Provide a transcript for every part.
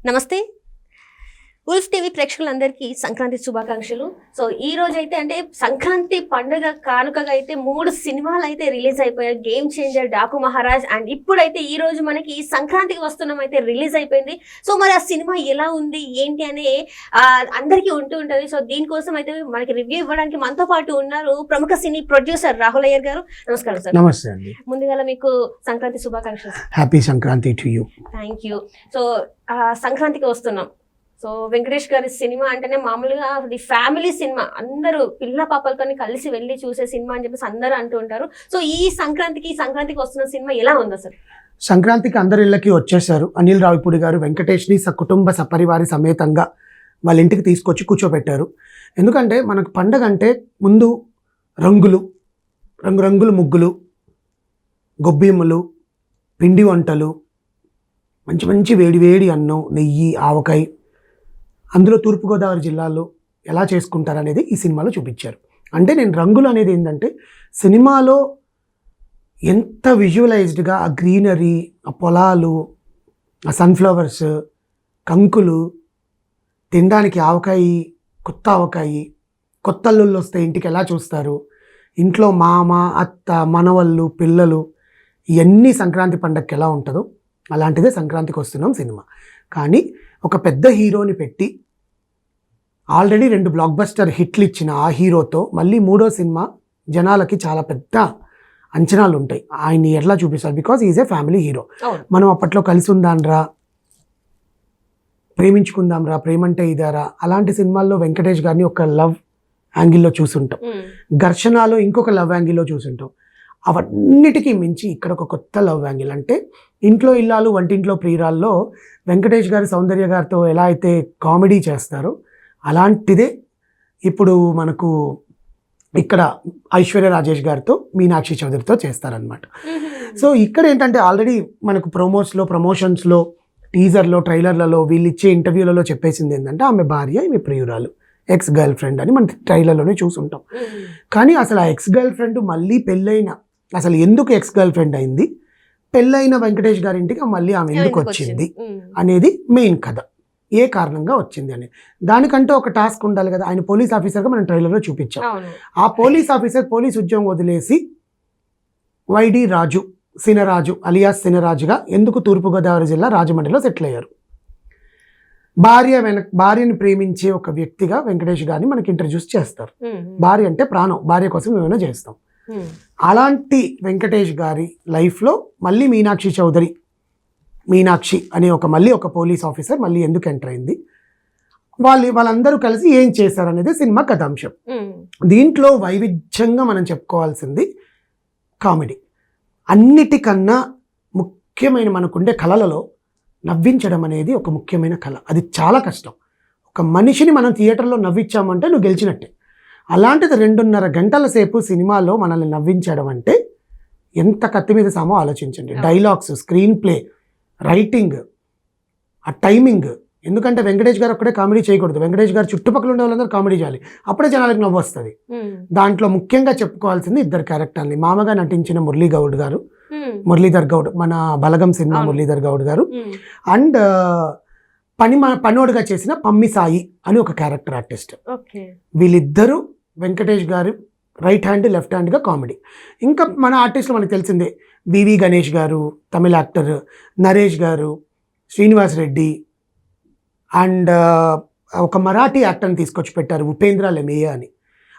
నమస్తే wolf TV ప్రేక్షకులందరికీ సంక్రాంతి శుభాకాంక్షలు. సో ఈ రోజు అయితే అంటే సంక్రాంతి పండుగ కానుకగా అయితే 3 సినిమాలు అయితే రిలీజ్ అయిపోయాయి. Game changer, Daaku Maharaj and ఇప్పుడైతే ఈ రోజు మనకి సంక్రాంతికి వస్తున్నాం అయితే రిలీజ్ అయిపోయింది. సో మరి ఆ సినిమా ఎలా ఉంది ఏంటి అనే అందరికీ ఉంటుంది. సో దీనికోసం అయితే మనకి రివ్యూ ఇవ్వడానికి మనతో పాటు ఉన్నారు ప్రముఖ సినీ ప్రొడ్యూసర్ రాహుల్ అయ్యర్ గారు. నమస్కారం సార్. నమస్తే అండి. ముందుగా మీకు సంక్రాంతి శుభాకాంక్షలు. Happy Sankranti to you. Thank you. So సంక్రాంతికి వస్తున్నాం. సో వెంకటేష్ గారి సినిమా అంటేనే మామూలుగా అది ఫ్యామిలీ సినిమా, అందరూ పిల్ల పాపలతో కలిసి వెళ్ళి చూసే సినిమా అని చెప్పేసి అందరూ అంటూ ఉంటారు. సో ఈ సంక్రాంతికి వస్తున్న సినిమా ఎలా ఉంది అసలు? సంక్రాంతికి అందరి ఇళ్ళకి వచ్చేసారు. అనిల్ రావిపూడి గారు వెంకటేష్ని కుటుంబ సపరివారి సమేతంగా వాళ్ళ ఇంటికి తీసుకొచ్చి కూర్చోబెట్టారు. ఎందుకంటే మనకు పండగ అంటే ముందు రంగురంగుల ముగ్గులు, గొబ్బిమ్మలు, పిండి వంటలు, మంచి మంచి వేడి అన్నం, నెయ్యి, ఆవకాయ, అందులో తూర్పుగోదావరి జిల్లాలో ఎలా చేసుకుంటారనేది ఈ సినిమాలో చూపించారు. అంటే నేను రంగులు అనేది ఏంటంటే సినిమాలో ఎంత విజువలైజ్డ్గా ఆ గ్రీనరీ, ఆ పొలాలు, ఆ సన్ఫ్లవర్స్, కంకులు, తినడానికి ఆవకాయ, కొత్త ఆవకాయ, కొత్త అల్లుళ్ళు వస్తే ఇంటికి ఎలా చూస్తారు, ఇంట్లో మామ, అత్త, మనవళ్ళు, పిల్లలు, ఇవన్నీ సంక్రాంతి పండగకి ఎలా ఉంటుందో అలాంటిదే సంక్రాంతికి వస్తున్నాం సినిమా. కానీ ఒక పెద్ద హీరోని పెట్టి ఆల్రెడీ 2 బ్లాక్ బస్టర్ హిట్లు ఇచ్చిన ఆ హీరోతో మళ్ళీ 3వ సినిమా జనాలకి చాలా పెద్ద అంచనాలు ఉంటాయి. ఆయన్ని ఎట్లా చూపిస్తారు, because is a family hero. మనం అప్పట్లో కలిసి ఉందాన్రా, ప్రేమించుకుందాంరా, ప్రేమంటే ఇదారా, అలాంటి సినిమాల్లో వెంకటేష్ గారిని ఒక లవ్ యాంగిల్లో చూసుంటాం, ఘర్షణలో ఇంకొక లవ్ యాంగిల్లో చూసుంటాం. అవన్నిటికీ మించి ఇక్కడ ఒక కొత్త లవ్ యాంగిల్, అంటే ఇంట్లో ఇల్లాలు వంటింట్లో ప్రియురాల్లో వెంకటేష్ గారు సౌందర్య గారితో ఎలా అయితే కామెడీ చేస్తారో అలాంటిదే ఇప్పుడు మనకు ఇక్కడ ఐశ్వర్య రాజేష్ గారితో, మీనాక్షి చౌదరితో చేస్తారనమాట. సో ఇక్కడ ఏంటంటే ఆల్రెడీ మనకు ప్రమోషన్స్లో, టీజర్లో, ట్రైలర్లలో, వీళ్ళు ఇచ్చే ఇంటర్వ్యూలలో చెప్పేసింది ఏంటంటే ఆమె భార్య, ఈమె ప్రియురాలు, ఎక్స్ గర్ల్ ఫ్రెండ్ అని మన ట్రైలర్లోనే చూసుంటాం. కానీ అసలు ఆ ఎక్స్ గర్ల్ ఫ్రెండ్ మళ్ళీ పెళ్ళైన, అసలు ఎందుకు ఎక్స్ గర్ల్ ఫ్రెండ్ అయింది, పెళ్ళైన వెంకటేష్ గారింటికి మళ్ళీ ఆమె ఎందుకు వచ్చింది అనేది మెయిన్ కథ. ఏ కారణంగా వచ్చింది అనేది దానికంటే ఒక టాస్క్ ఉండాలి కదా. ఆయన పోలీస్ ఆఫీసర్గా మనం ట్రైలర్లో చూపించాం. ఆ పోలీస్ ఆఫీసర్ పోలీస్ ఉద్యోగం వదిలేసి వైడి రాజు, సినరాజు అలియాస్ సినరాజుగా ఎందుకు తూర్పుగోదావరి జిల్లా రాజమండ్రిలో సెటిల్ అయ్యారు. భార్యని ప్రేమించే ఒక వ్యక్తిగా వెంకటేష్ గారిని మనకి ఇంట్రడ్యూస్ చేస్తారు. భార్య అంటే ప్రాణం, భార్య కోసం ఏమైనా చేస్తాం. అలాంటి వెంకటేష్ గారి లైఫ్లో మళ్ళీ మీనాక్షి అనే మళ్ళీ ఒక పోలీస్ ఆఫీసర్ మళ్ళీ ఎందుకు ఎంటర్ అయింది, వాళ్ళందరూ కలిసి ఏం చేశారనేది సినిమా కథాంశం. దీంట్లో వైవిధ్యంగా మనం చెప్పుకోవాల్సింది కామెడీ. అన్నిటికన్నా ముఖ్యమైన మనకుండే కళలలో నవ్వించడం అనేది ఒక ముఖ్యమైన కళ. అది చాలా కష్టం. ఒక మనిషిని మనం థియేటర్లో నవ్వించామంటే నువ్వు గెలిచినట్టే. అలాంటిది 2.5 గంటల సేపు సినిమాలో మనల్ని నవ్వించడం అంటే ఎంత కత్తి మీద సామో ఆలోచించండి. డైలాగ్స్, స్క్రీన్ ప్లే, రైటింగ్, ఆ టైమింగ్. ఎందుకంటే వెంకటేష్ గారు ఒక్కడే కామెడీ చేయకూడదు, వెంకటేష్ గారు చుట్టుపక్కల ఉండే వాళ్ళందరూ కామెడీ చేయాలి, అప్పుడే జనాలకు నవ్వు వస్తుంది. దాంట్లో ముఖ్యంగా చెప్పుకోవాల్సింది 2 క్యారెక్టర్ని. మామగా నటించిన మురళీధర్ గౌడ్, మన బలగం సినిమా మురళీధర్ గౌడ్ గారు, అండ్ పనోడుగా చేసిన పమ్మి సాయి అని ఒక క్యారెక్టర్ ఆర్టిస్ట్. వీళ్ళిద్దరూ వెంకటేష్ గారు రైట్ హ్యాండ్, లెఫ్ట్ హ్యాండ్గా కామెడీ. ఇంకా మన ఆర్టిస్టులు మనకు తెలిసిందే, వివి గణేష్ గారు తమిళ యాక్టర్, నరేష్ గారు, శ్రీనివాస్ రెడ్డి, అండ్ ఒక మరాఠీ యాక్టర్ని తీసుకొచ్చి పెట్టారు, ఉపేంద్ర లెమేయ అని.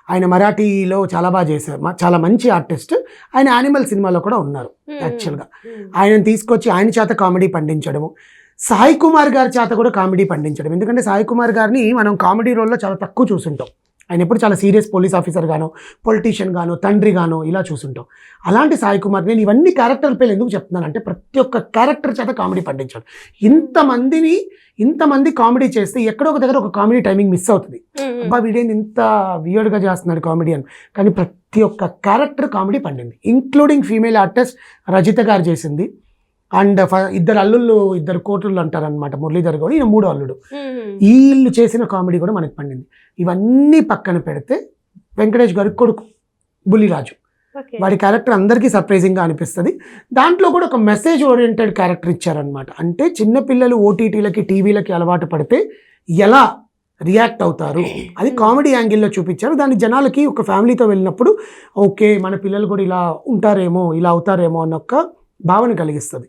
ఆయన మరాఠీలో చాలా బాగా చేశారు, చాలా మంచి ఆర్టిస్ట్. ఆయన యానిమల్ సినిమాలో కూడా ఉన్నారు. యాక్చువల్గా ఆయనను తీసుకొచ్చి ఆయన చేత కామెడీ పండించడము, సాయి కుమార్ గారి చేత కూడా కామెడీ పండించడం. ఎందుకంటే సాయి కుమార్ గారిని మనం కామెడీ రోల్లో చాలా తక్కువ చూసుంటాం. ఆయన ఎప్పుడు చాలా సీరియస్ పోలీస్ ఆఫీసర్ గానో, పొలిటీషియన్ గానో, తండ్రి గానో ఇలా చూసుంటాం. అలాంటి సాయి కుమార్, నేను ఇవన్నీ క్యారెక్టర్ పేర్లు ఎందుకు చెప్తున్నానంటే ప్రతి ఒక్క క్యారెక్టర్ చేత కామెడీ పండించాడు. ఇంతమంది కామెడీ చేస్తే ఎక్కడో ఒక దగ్గర ఒక కామెడీ టైమింగ్ మిస్ అవుతుంది. అబ్బా వీడేంది ఇంత వియర్డ్గా చేస్తున్నాడు కామెడీ అని. కానీ ప్రతి ఒక్క క్యారెక్టర్ కామెడీ పండింది, ఇంక్లూడింగ్ ఫీమేల్ ఆర్టిస్ట్ రజిత గారు చేసింది. అండ్ 2 అల్లుళ్ళు, 2 కోటలు అంటారనమాట, మురళీధర్ గౌడ్, ఈయన 3వ అల్లుడు. వీళ్ళు చేసిన కామెడీ కూడా మనకి పండింది. ఇవన్నీ పక్కన పెడితే వెంకటేష్ గారి కొడుకు బుల్లిరాజు, వాడి క్యారెక్టర్ అందరికీ సర్ప్రైజింగ్గా అనిపిస్తుంది. దాంట్లో కూడా ఒక మెసేజ్ ఓరియంటెడ్ క్యారెక్టర్ ఇచ్చారనమాట. అంటే చిన్నపిల్లలు ఓటీటీలకి టీవీలకి అలవాటు పడితే ఎలా రియాక్ట్ అవుతారు అది కామెడీ యాంగిల్లో చూపించారు. దాన్ని జనాలకి ఒక ఫ్యామిలీతో వెళ్ళినప్పుడు ఓకే మన పిల్లలు కూడా ఇలా ఉంటారేమో ఇలా అవుతారేమో అన్న ఒక భావన కలిగిస్తుంది.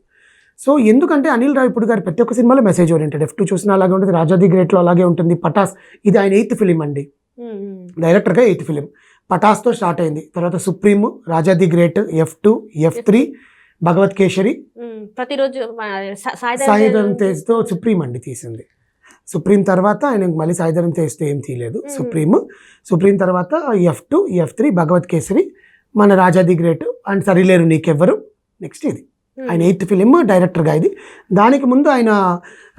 సో ఎందుకంటే అనిల్ రావిపూడి గారి ప్రతి ఒక్క సినిమాలో మెసేజ్ ఓరియంటెడ్. F2 చూసినా అలాగే ఉంటుంది, రాజా ది గ్రేట్లో అలాగే ఉంటుంది, పటాస్ ఇది ఆయన 8th ఫిలిం అండి, డైరెక్టర్గా 8th ఫిలిం. పటాస్తో స్టార్ట్ అయింది, తర్వాత supreme, Raja the great, F2, F3, Bhagavanth kesari, ప్రతిరోజు సాయిధరం తేజ్తో సుప్రీం అండి తీసింది. సుప్రీం తర్వాత ఆయన మళ్ళీ సాయిధరం తేజ్తో ఏం తీయలేదు. సుప్రీం తర్వాత F2, F3, భగవత్ కేసరి, మన Raja the great and Sarileru Neekevvaru, next ఇది ఆయన 8th ఫిలిం డైరెక్టర్గా. ఇది దానికి ముందు ఆయన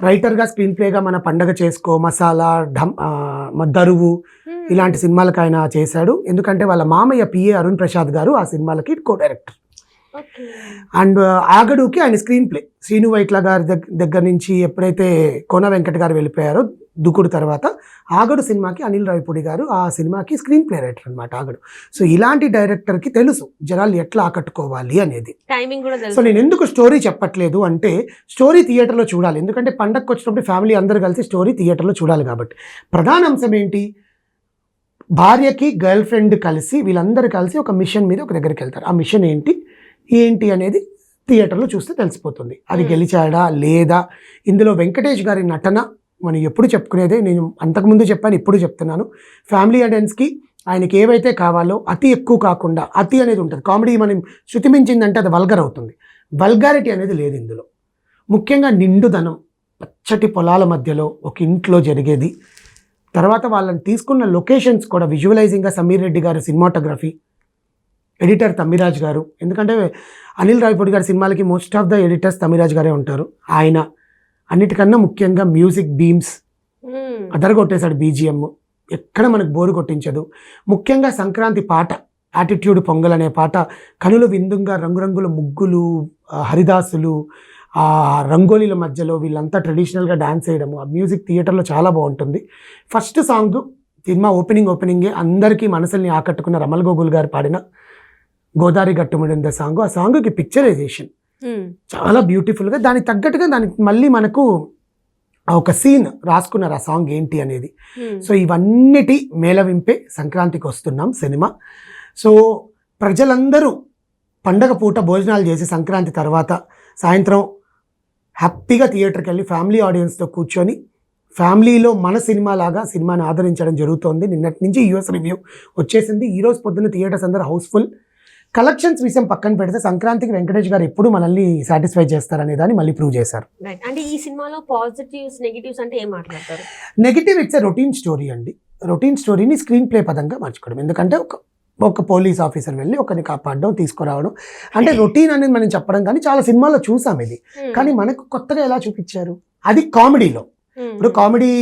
రైటర్గా స్క్రీన్ ప్లేగా మన పండగ చేసుకో, మసాలా, దరువు ఇలాంటి సినిమాలకు ఆయన చేశాడు. ఎందుకంటే వాళ్ళ మామయ్య పిఏ అరుణ్ ప్రసాద్ గారు ఆ సినిమాలకి కో డైరెక్టర్. అండ్ ఆగడుకి ఆయన స్క్రీన్ ప్లే శ్రీను వైట్ల గారి దగ్గర నుంచి ఎప్పుడైతే కోన వెంకట్ గారు వెళ్ళిపోయారో దుకుడు తర్వాత ఆగడు సినిమాకి అనిల్ రావిపూడి గారు ఆ సినిమాకి స్క్రీన్ ప్లే రైటర్ అనమాట ఆగడు. సో ఇలాంటి డైరెక్టర్కి తెలుసు జనాలు ఎట్లా ఆకట్టుకోవాలి అనేది. సో నేను ఎందుకు స్టోరీ చెప్పట్లేదు అంటే స్టోరీ థియేటర్లో చూడాలి, ఎందుకంటే పండగకి వచ్చినప్పుడు ఫ్యామిలీ అందరూ కలిసి స్టోరీ థియేటర్లో చూడాలి. కాబట్టి ప్రధాన అంశం ఏంటి, భార్యకి గర్ల్ ఫ్రెండ్ కలిసి వీళ్ళందరూ కలిసి ఒక మిషన్ మీద ఒక దగ్గరికి వెళ్తారు. ఆ మిషన్ ఏంటి అనేది థియేటర్లో చూస్తే తెలిసిపోతుంది. అది గెలిచాడా లేదా. ఇందులో వెంకటేష్ గారి నటన మనం ఎప్పుడు చెప్పుకునేదే, నేను అంతకుముందు చెప్పాను ఇప్పుడు చెప్తున్నాను. ఫ్యామిలీ ఆడియన్స్కి ఆయనకి ఏవైతే కావాలో అతి ఎక్కువ కాకుండా, అతి అనేది ఉంటుంది. కామెడీ మనం శృతి మించిందంటే అది వల్గర్ అవుతుంది, వల్గారిటీ అనేది లేదు ఇందులో. ముఖ్యంగా నిండుదనం, పచ్చటి పొలాల మధ్యలో ఒక ఇంట్లో జరిగేది. తర్వాత వాళ్ళని తీసుకున్న లొకేషన్స్ కూడా విజువలైజింగ్గా సమీర్ రెడ్డి గారు సినిమాటోగ్రఫీ, ఎడిటర్ తమ్మిరాజ్ గారు. ఎందుకంటే అనిల్ రావిపూడి గారి సినిమాలకి most of the editors Thammiraj గారే ఉంటారు. ఆయన అన్నిటికన్నా ముఖ్యంగా మ్యూజిక్ బీమ్స్ అదరగొట్టేశాడు. బీజిఎం ఎక్కడ మనకు బోరు కొట్టించదు. ముఖ్యంగా సంక్రాంతి పాట యాటిట్యూడ్ పొంగల్ అనే పాట కనులు విందుగా రంగురంగుల ముగ్గులు, హరిదాసులు, ఆ రంగోలీల మధ్యలో వీళ్ళంతా ట్రెడిషనల్గా డ్యాన్స్ చేయడము, ఆ మ్యూజిక్ థియేటర్లో చాలా బాగుంటుంది. ఫస్ట్ సాంగ్ సినిమా ఓపెనింగే అందరికీ మనసుల్ని ఆకట్టుకున్న రమల్ గోగుల్ గారు పాడిన గోదావరి గట్టుమిడింద సాంగ్. ఆ సాంగ్కి పిక్చరైజేషన్ చాలా బ్యూటిఫుల్గా, దానికి తగ్గట్టుగా దానికి మళ్ళీ మనకు ఒక సీన్ రాసుకున్నారు ఆ సాంగ్ ఏంటి అనేది. సో ఇవన్నిటి మేళవింపే సంక్రాంతికి వస్తున్నాం సినిమా. సో ప్రజలందరూ పండగ పూట భోజనాలు చేసి సంక్రాంతి తర్వాత సాయంత్రం హ్యాపీగా థియేటర్కి వెళ్ళి ఫ్యామిలీ ఆడియన్స్తో కూర్చొని ఫ్యామిలీలో మన సినిమా లాగా సినిమాని ఆదరించడం జరుగుతోంది. నిన్నటి నుంచి యూఎస్ రివ్యూ వచ్చేసింది. ఈరోజు పొద్దున్న థియేటర్స్ అందరూ హౌస్ఫుల్. కలెక్షన్స్ విషయం పక్కన పెడితే సంక్రాంతికి వెంకటేష్ గారు ఎప్పుడు మనల్ని సాటిస్ఫై చేస్తారనే దాన్ని మళ్ళీ ప్రూవ్ చేశారు. అంటే ఈ సినిమాలో పాజిటివ్స్ నెగిటివ్స్ అంటే ఏం మాట్లాడతారు? Negative it's a routine story అండి. రొటీన్ స్టోరీని స్క్రీన్ ప్లే పదంగా మార్చుకోవడం. ఎందుకంటే ఒక పోలీస్ ఆఫీసర్ వెళ్ళి ఒకరిని కాపాడడం తీసుకురావడం అంటే రొటీన్ అనేది మనం చెప్పడం కానీ చాలా సినిమాల్లో చూసాం ఇది. కానీ మనకు కొత్తగా ఎలా చూపించారు అది కామెడీలో. ఇప్పుడు కామెడీ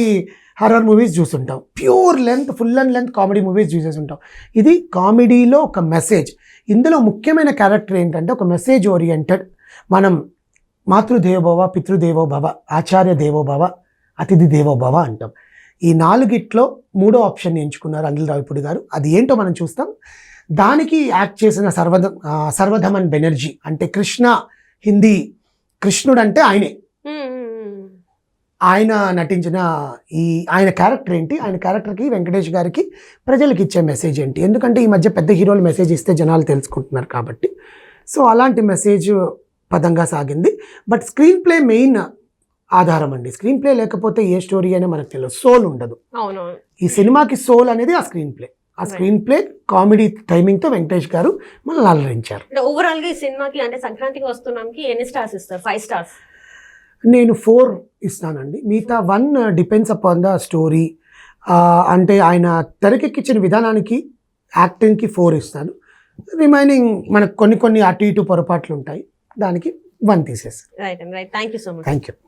హర్రర్ మూవీస్ చూస్తుంటాం, pure length full and length comedy movies చూసేసి ఉంటాం. ఇది కామెడీలో ఒక మెసేజ్. ఇందులో ముఖ్యమైన క్యారెక్టర్ ఏంటంటే ఒక మెసేజ్ ఓరియంటెడ్. మనం మాతృదేవోభవ, పితృదేవోభవ, ఆచార్య దేవోభవ, అతిథి దేవోభవ అంటాం. ఈ నాలుగిట్లో మూడో ఆప్షన్ ఎంచుకున్నారు అనిల్ రావిపూడి గారు. అది ఏంటో మనం చూస్తాం. దానికి యాక్ట్ చేసిన సర్వధమన్ బెనర్జీ అంటే కృష్ణ, హిందీ కృష్ణుడు అంటే ఆయనే. ఆయన నటించిన ఆయన క్యారెక్టర్ ఏంటి, ఆయన క్యారెక్టర్కి వెంకటేష్ గారికి ప్రజలకు ఇచ్చే మెసేజ్ ఏంటి. ఎందుకంటే ఈ మధ్య పెద్ద హీరోలు మెసేజ్ ఇస్తే జనాలు తెలుసుకుంటున్నారు కాబట్టి. సో అలాంటి మెసేజ్ పదంగా సాగింది. బట్ స్క్రీన్ ప్లే మెయిన్ ఆధారం అండి. స్క్రీన్ ప్లే లేకపోతే ఏ స్టోరీ అయినా మనకు తెలియదు, సోల్ ఉండదు. ఈ సినిమాకి సోల్ అనేది ఆ స్క్రీన్ ప్లే. ఆ స్క్రీన్ ప్లే కామెడీ టైమింగ్తో వెంకటేష్ గారు మనల్ని అలరించారు. ఓవరాల్గా ఈ సినిమాకి అంటే సంక్రాంతికి వస్తున్నాంకి ఎన్ని స్టార్స్ ఇస్తారు? 5 స్టార్స్. నేను 4 ఇస్తానండి. మిగతా 1 డిపెండ్స్ అపాన్ ద స్టోరీ. అంటే ఆయన తెరకెక్కించిన విధానానికి, యాక్టింగ్కి 4 ఇస్తాను. రిమైనింగ్ మనకు కొన్ని అటు ఇటు పొరపాట్లు ఉంటాయి, దానికి 1 తీసేస్తాను. Right. Thank you so much. Thank you.